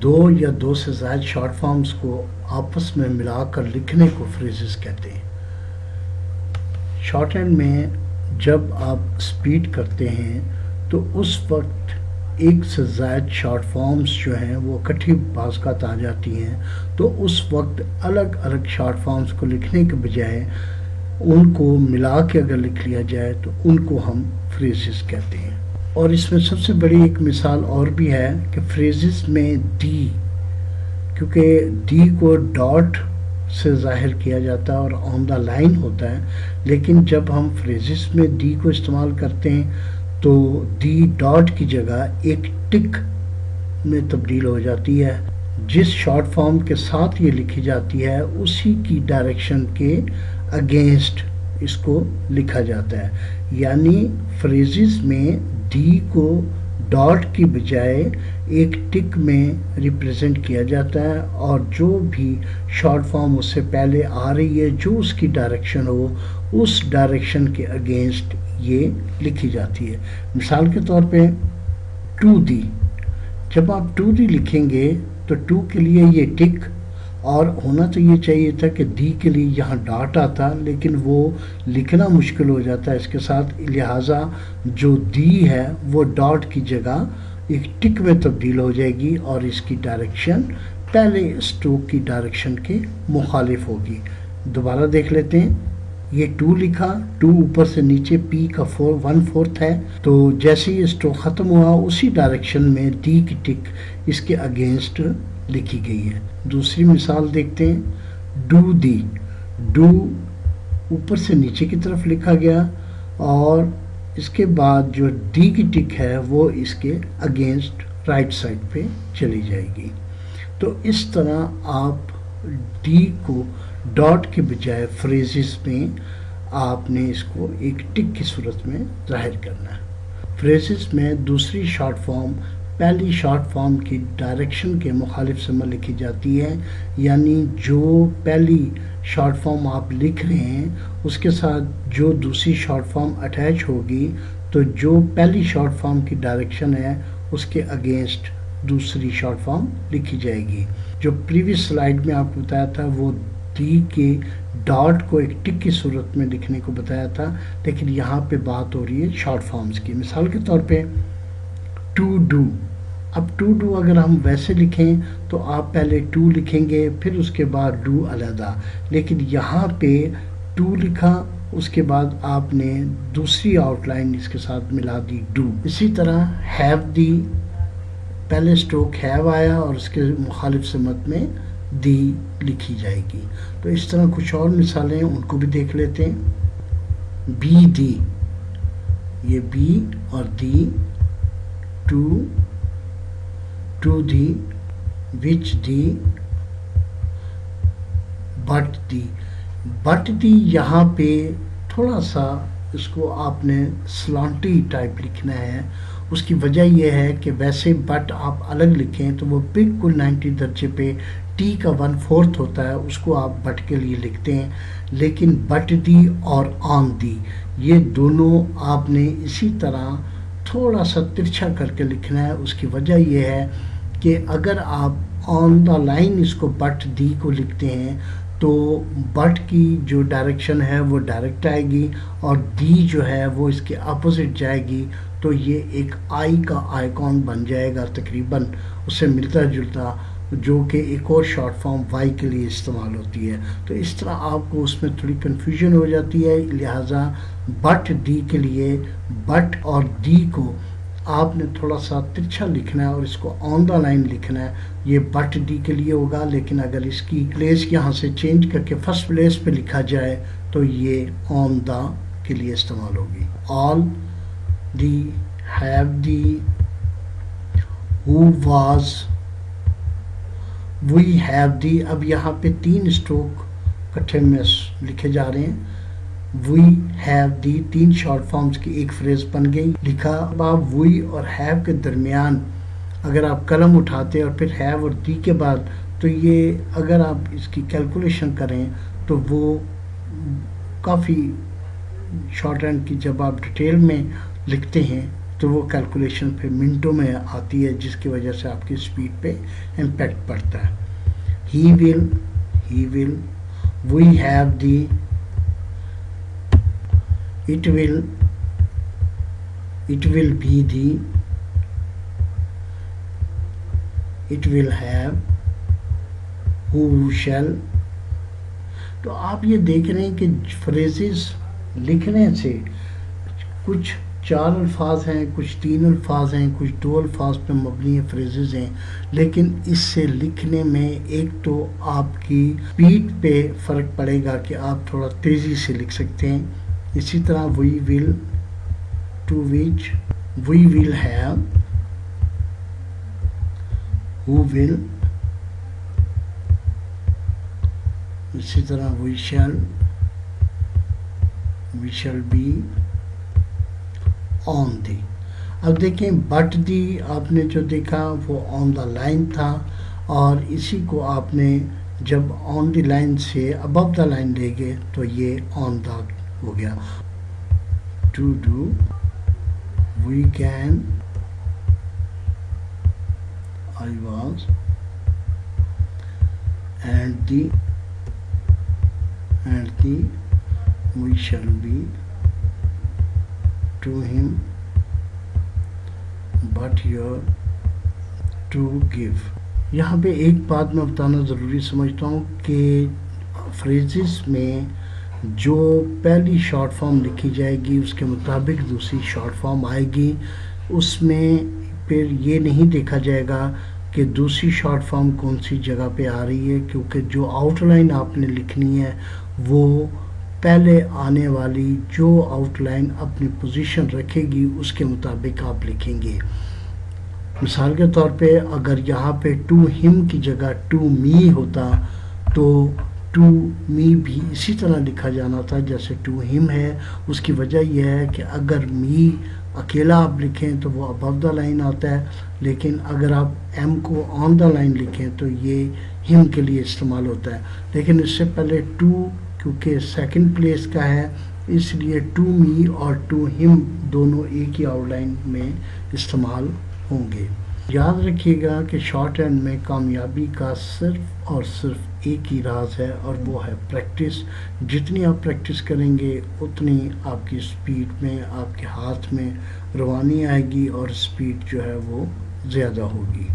دو یا دو سے زائد شارٹ فارمز کو آپس میں ملا کر لکھنے کو فریزز کہتے ہیں۔ شارٹ ہینڈ میں جب آپ سپیڈ کرتے ہیں تو اس وقت ایک سے زائد شارٹ فارمز جو ہیں وہ اکٹھی بعض اوقات آ جاتی ہیں، تو اس وقت الگ الگ شارٹ فارمز کو لکھنے کے بجائے ان کو ملا کے اگر لکھ لیا جائے تو ان کو ہم فریزز کہتے ہیں۔ اور اس میں سب سے بڑی ایک مثال اور بھی ہے کہ فریزز میں دی، کیونکہ دی کو ڈاٹ سے ظاہر کیا جاتا ہے اور آن دا لائن ہوتا ہے، لیکن جب ہم فریزز میں دی کو استعمال کرتے ہیں تو دی ڈاٹ کی جگہ ایک ٹک میں تبدیل ہو جاتی ہے۔ جس شارٹ فارم کے ساتھ یہ لکھی جاتی ہے اسی کی ڈائریکشن کے اگینسٹ اس کو لکھا جاتا ہے، یعنی فریزز میں دی کو ڈاٹ کی بجائے ایک ٹک میں ریپریزنٹ کیا جاتا ہے، اور جو بھی شارٹ فارم اس سے پہلے آ رہی ہے جو اس کی ڈائریکشن ہو اس ڈائریکشن کے اگینسٹ یہ لکھی جاتی ہے۔ مثال کے طور پہ ٹو دی، جب آپ ٹو دی لکھیں گے تو ٹو کے لیے یہ ٹک، اور ہونا تو یہ چاہیے تھا کہ دی کے لیے یہاں ڈاٹ آتا، لیکن وہ لکھنا مشکل ہو جاتا ہے اس کے ساتھ، لہٰذا جو دی ہے وہ ڈاٹ کی جگہ ایک ٹک میں تبدیل ہو جائے گی اور اس کی ڈائریکشن پہلے اسٹروک کی ڈائریکشن کے مخالف ہوگی۔ دوبارہ دیکھ لیتے ہیں، یہ ٹو لکھا، ٹو اوپر سے نیچے پی کا 1/4 ہے، تو جیسے ہی اسٹروک ختم ہوا اسی ڈائریکشن میں دی کی ٹک اس کے اگینسٹ لکھی گئی ہے۔ دوسری مثال دیکھتے ہیں، ڈو دی، ڈو اوپر سے نیچے کی طرف لکھا گیا اور اس کے بعد جو ڈی کی ٹک ہے وہ اس کے اگینسٹ رائٹ سائڈ پہ چلی جائے گی۔ تو اس طرح آپ ڈی کو ڈاٹ کے بجائے فریزز میں آپ نے اس کو ایک ٹک کی صورت میں ظاہر کرنا ہے۔ فریزز میں دوسری شارٹ فارم پہلی شارٹ فارم کی ڈائریکشن کے مخالف سے لکھی جاتی ہے، یعنی جو پہلی شارٹ فارم آپ لکھ رہے ہیں اس کے ساتھ جو دوسری شارٹ فارم اٹیچ ہوگی تو جو پہلی شارٹ فارم کی ڈائریکشن ہے اس کے اگینسٹ دوسری شارٹ فارم لکھی جائے گی۔ جو پریویس سلائیڈ میں آپ کو بتایا تھا وہ دی کے ڈاٹ کو ایک ٹک کی صورت میں لکھنے کو بتایا تھا، لیکن یہاں پہ بات ہو رہی ہے شارٹ فارمز کی۔ مثال کے طور پہ ٹو ڈو، اب ٹو ڈو اگر ہم ویسے لکھیں تو آپ پہلے ٹو لکھیں گے پھر اس کے بعد ڈو علیحدہ، لیکن یہاں پہ ٹو لکھا اس کے بعد آپ نے دوسری آؤٹ لائن اس کے ساتھ ملا دی ڈو۔ اسی طرح ہیو دی، پہلے اسٹروک ہیو آیا اور اس کے مخالف سمت میں دی لکھی جائے گی۔ تو اس طرح کچھ اور مثالیں ان کو بھی دیکھ لیتے ہیں۔ بی دی، یہ بی اور the, to the, which the, but the. But the یہاں پہ تھوڑا سا اس کو آپ نے سلانٹی ٹائپ لکھنا ہے، اس کی وجہ یہ ہے کہ ویسے بٹ آپ الگ لکھیں تو وہ بالکل 90 درجے پہ ٹی کا 1/4 ہوتا ہے، اس کو آپ بٹ کے لیے لکھتے ہیں، لیکن بٹ دی اور آن دی یہ دونوں آپ نے اسی طرح تھوڑا سا ترچھا کر کے لکھنا ہے۔ اس کی وجہ یہ ہے کہ اگر آپ آن دا لائن اس کو بٹ دی کو لکھتے ہیں تو بٹ کی جو ڈائریکشن ہے وہ ڈائریکٹ آئے گی اور دی جو ہے وہ اس کے اپوزٹ جائے گی، تو یہ ایک آئی کا آئیکن بن جائے گا تقریباً اس سے ملتا جلتا، جو کہ ایک اور شارٹ فارم وائی کے لیے استعمال ہوتی ہے۔ تو اس طرح آپ کو اس میں تھوڑی کنفیوژن ہو جاتی ہے، لہٰذا بٹ دی کے لیے بٹ اور دی کو آپ نے تھوڑا سا ترچھا لکھنا ہے اور اس کو آن دا لائن لکھنا ہے۔ یہ بٹ دی کے لیے ہوگا، لیکن اگر اس کی پلیس یہاں سے چینج کر کے فرسٹ پلیس پہ لکھا جائے تو یہ آن دا کے لیے استعمال ہوگی۔ All the, have the, who was, we have the. اب یہاں پہ 3 اسٹروک کٹھے میں لکھے جا رہے ہیں۔ We have the 3 short forms کی ایک فریز بن گئی، لکھا۔ اب آپ وی اور ہیو کے درمیان اگر آپ قلم اٹھاتے اور پھر ہیو اور دی کے بعد، تو یہ اگر آپ اس کی کیلکولیشن کریں تو وہ کافی شارٹ ہینڈ کی جب آپ ڈیٹیل میں لکھتے ہیں تو وہ کیلکولیشن پھر منٹوں میں آتی ہے، جس کی وجہ سے آپ کی اسپیڈ پہ امپیکٹ پڑتا ہے. He will we have the it will be the it will have who shall. تو آپ یہ دیکھ رہے ہیں کہ فریزز لکھنے سے کچھ 4 الفاظ ہیں، کچھ 3 الفاظ ہیں، کچھ 2 الفاظ پہ مبنی فریزز ہیں، لیکن اس سے لکھنے میں ایک تو آپ کی اسپیڈ پہ فرق پڑے گا کہ آپ تھوڑا تیزی سے لکھ سکتے ہیں. اسی طرح we will to which we will have who will. اسی طرح we shall be on the. اب دیکھیں but the آپ نے جو دیکھا وہ on the line تھا، اور اسی کو آپ نے جب on the line سے above the line لے گئے تو یہ on the ہو گیا. to do we can I was and the we shall be to him but your to give. یہاں پہ ایک بات میں بتانا ضروری سمجھتا ہوں کہ فریزز میں جو پہلی شارٹ فارم لکھی جائے گی اس کے مطابق دوسری شارٹ فارم آئے گی. اس میں پھر یہ نہیں دیکھا جائے گا کہ دوسری شارٹ فارم کون سی جگہ پہ آ رہی ہے، کیونکہ جو آؤٹ لائن آپ نے لکھنی ہے وہ پہلے آنے والی جو آؤٹ لائن اپنی پوزیشن رکھے گی اس کے مطابق آپ لکھیں گے. مثال کے طور پہ اگر یہاں پہ ٹو ہم کی جگہ ٹو می ہوتا تو ٹو می بھی اسی طرح لکھا جانا تھا جیسے ٹو ہم ہے. اس کی وجہ یہ ہے کہ اگر می اکیلا آپ لکھیں تو وہ ابو دا لائن آتا ہے، لیکن اگر آپ ایم کو آن دا لائن لکھیں تو یہ ہم کے لیے استعمال ہوتا ہے. لیکن اس سے پہلے ٹو کیونکہ سیکنڈ پلیس کا ہے، اس لیے ٹو می اور ٹو ہم دونوں ایک ہی آؤٹ لائن میں استعمال ہوں گے. یاد رکھیے گا کہ شارٹ ہینڈ میں کامیابی کا صرف اور صرف ایک ہی راز ہے، اور وہ ہے پریکٹس. جتنی آپ پریکٹس کریں گے اتنی آپ کی اسپیڈ میں، آپ کے ہاتھ میں روانی آئے گی اور اسپیڈ جو ہے وہ زیادہ ہوگی.